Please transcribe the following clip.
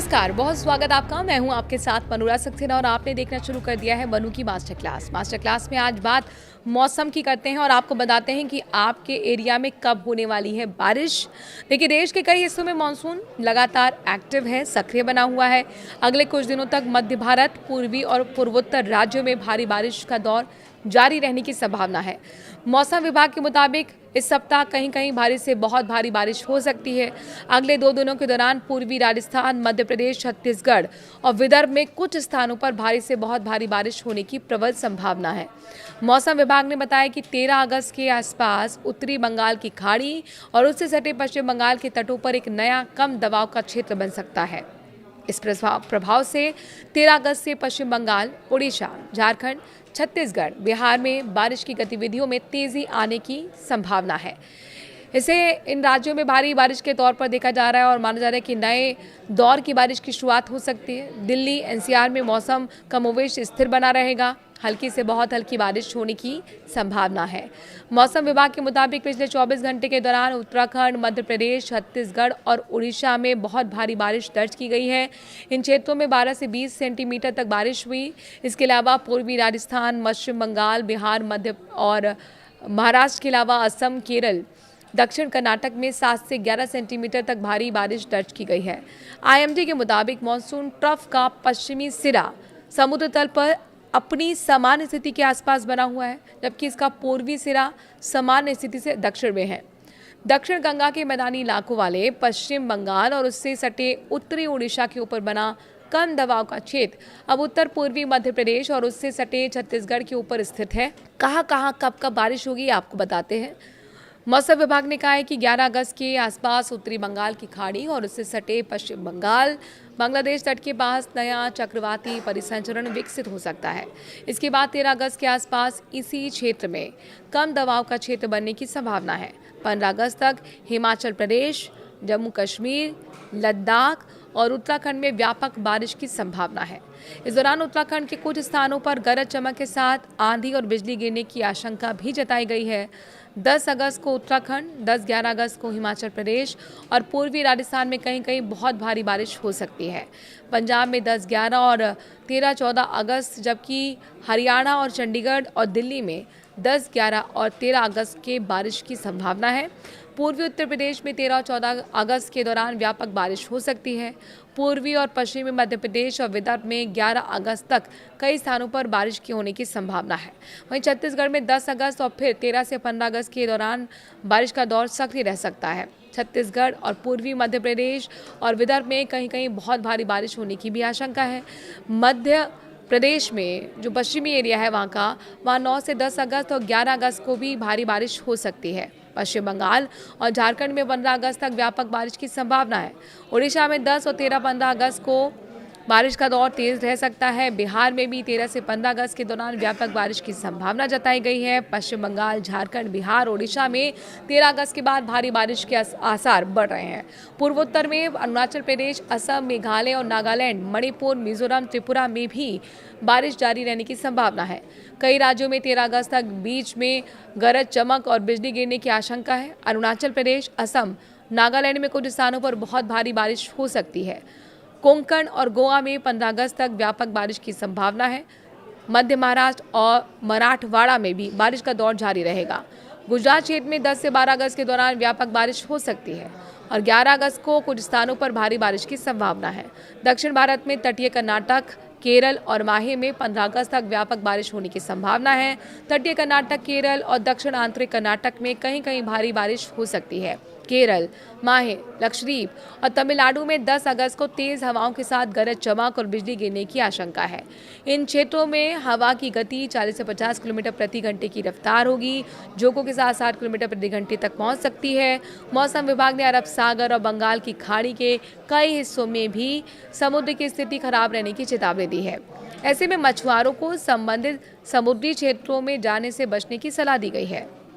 नमस्कार, बहुत स्वागत आपका। मैं हूं आपके साथ मनोरा सक्सेना और आपने देखना शुरू कर दिया है बनू की मास्टर क्लास में आज बात मौसम की करते हैं और आपको बताते हैं कि आपके एरिया में कब होने वाली है बारिश। देखिए, देश के कई हिस्सों में मानसून लगातार एक्टिव है, सक्रिय बना हुआ है। अगले कुछ दिनों तक मध्य भारत, पूर्वी और पूर्वोत्तर राज्यों में भारी बारिश का दौर जारी रहने की संभावना है। मौसम विभाग के मुताबिक इस सप्ताह कहीं कहीं भारी से बहुत भारी बारिश हो सकती है। अगले 2 दिनों के दौरान पूर्वी राजस्थान, मध्य प्रदेश, छत्तीसगढ़ और विदर्भ में कुछ स्थानों पर भारी से बहुत भारी बारिश होने की प्रबल संभावना है। मौसम विभाग ने बताया कि 13 अगस्त के आसपास उत्तरी बंगाल की खाड़ी और उससे सटे पश्चिम बंगाल के तटों पर एक नया कम दबाव का क्षेत्र बन सकता है। इस प्रभाव से 13 अगस्त से पश्चिम बंगाल, उड़ीसा, झारखंड, छत्तीसगढ़, बिहार में बारिश की गतिविधियों में तेजी आने की संभावना है। इसे इन राज्यों में भारी बारिश के तौर पर देखा जा रहा है और माना जा रहा है कि नए दौर की बारिश की शुरुआत हो सकती है। दिल्ली, एनसीआर में मौसम कमोवेश स्थिर बना रहेगा। हल्की से बहुत हल्की बारिश होने की संभावना है। मौसम विभाग के मुताबिक पिछले 24 घंटे के दौरान उत्तराखंड, मध्य प्रदेश, छत्तीसगढ़ और उड़ीसा में बहुत भारी बारिश दर्ज की गई है। इन क्षेत्रों में 12 से 20 सेंटीमीटर तक बारिश हुई। इसके अलावा पूर्वी राजस्थान, पश्चिम बंगाल, बिहार, मध्य और महाराष्ट्र के अलावा असम, केरल, दक्षिण कर्नाटक में 7 से 11 सेंटीमीटर तक भारी बारिश दर्ज की गई है। आईएमडी के मुताबिक मानसून ट्रफ का पश्चिमी सिरा समुद्र तल पर अपनी सामान्य स्थिति के आसपास बना हुआ है, जबकि इसका पूर्वी सिरा सामान्य स्थिति से दक्षिण में है। दक्षिण गंगा के मैदानी इलाकों वाले पश्चिम बंगाल और उससे सटे उत्तरी उड़ीसा के ऊपर बना कम दबाव का क्षेत्र अब उत्तर पूर्वी मध्य प्रदेश और उससे सटे छत्तीसगढ़ के ऊपर स्थित है। कहाँ कब कब बारिश होगी आपको बताते हैं। मौसम विभाग ने कहा है कि 11 अगस्त के आसपास उत्तरी बंगाल की खाड़ी और उससे सटे पश्चिम बंगाल, बांग्लादेश तट के पास नया चक्रवाती परिसंचरण विकसित हो सकता है। इसके बाद 13 अगस्त के आसपास इसी क्षेत्र में कम दबाव का क्षेत्र बनने की संभावना है। 15 अगस्त तक हिमाचल प्रदेश, जम्मू कश्मीर, लद्दाख और उत्तराखंड में व्यापक बारिश की संभावना है। इस दौरान उत्तराखंड के कुछ स्थानों पर गरज चमक के साथ आंधी और बिजली गिरने की आशंका भी जताई गई है। 10 अगस्त को उत्तराखंड, 10-11 अगस्त को हिमाचल प्रदेश और पूर्वी राजस्थान में कहीं कहीं बहुत भारी बारिश हो सकती है। पंजाब में 10-11 और 13-14 अगस्त, जबकि हरियाणा और चंडीगढ़ और दिल्ली में 10, 11 और 13 अगस्त के बारिश की संभावना है। पूर्वी उत्तर प्रदेश में 13 और 14 अगस्त के दौरान व्यापक बारिश हो सकती है। पूर्वी और पश्चिमी मध्य प्रदेश और विदर्भ में 11 अगस्त तक कई स्थानों पर बारिश की होने की संभावना है। वहीं छत्तीसगढ़ में 10 अगस्त और फिर 13 से 15 अगस्त के दौरान बारिश का दौर सक्रिय रह सकता है। छत्तीसगढ़ और पूर्वी मध्य प्रदेश और विदर्भ में कहीं कहीं बहुत भारी बारिश होने की भी आशंका है। मध्य प्रदेश में जो पश्चिमी एरिया है वहाँ 9 से 10 अगस्त और 11 अगस्त को भी भारी बारिश हो सकती है। पश्चिम बंगाल और झारखंड में 15 अगस्त तक व्यापक बारिश की संभावना है। उड़ीसा में 10 और 13-15 अगस्त को बारिश का दौर तेज रह सकता है। बिहार में भी 13 से 15 अगस्त के दौरान व्यापक बारिश की संभावना जताई गई है। पश्चिम बंगाल, झारखंड, बिहार, ओडिशा में 13 अगस्त के बाद भारी बारिश के आसार बढ़ रहे हैं। पूर्वोत्तर में अरुणाचल प्रदेश, असम, मेघालय और नागालैंड, मणिपुर, मिजोरम, त्रिपुरा में भी बारिश जारी रहने की संभावना है। कई राज्यों में 13 अगस्त तक बीच में गरज चमक और बिजली गिरने की आशंका है। अरुणाचल प्रदेश, असम, नागालैंड में कुछ स्थानों पर बहुत भारी बारिश हो सकती है। कोंकण और गोवा में 15 अगस्त तक व्यापक बारिश की संभावना है। मध्य महाराष्ट्र और मराठवाड़ा में भी बारिश का दौर जारी रहेगा। गुजरात क्षेत्र में 10 से 12 अगस्त के दौरान व्यापक बारिश हो सकती है और 11 अगस्त को कुछ स्थानों पर भारी बारिश की संभावना है। दक्षिण भारत में तटीय कर्नाटक, केरल और माहे में 15 अगस्त तक व्यापक बारिश होने की संभावना है। तटीय कर्नाटक, केरल और दक्षिण आंतरिक कर्नाटक में कहीं कहीं भारी बारिश हो सकती है। केरल, माहे, लक्षद्वीप और तमिलनाडु में 10 अगस्त को तेज हवाओं के साथ गरज चमक और बिजली गिरने की आशंका है। इन क्षेत्रों में हवा की गति 40 से 50 किलोमीटर प्रति घंटे की रफ्तार होगी, जोकों के साथ 60 किलोमीटर प्रति घंटे तक पहुंच सकती है। मौसम विभाग ने अरब सागर और बंगाल की खाड़ी के कई हिस्सों में भी समुद्र की स्थिति खराब रहने की चेतावनी दी है। ऐसे में मछुआरों को संबंधित समुद्री क्षेत्रों में जाने से बचने की सलाह दी गई है।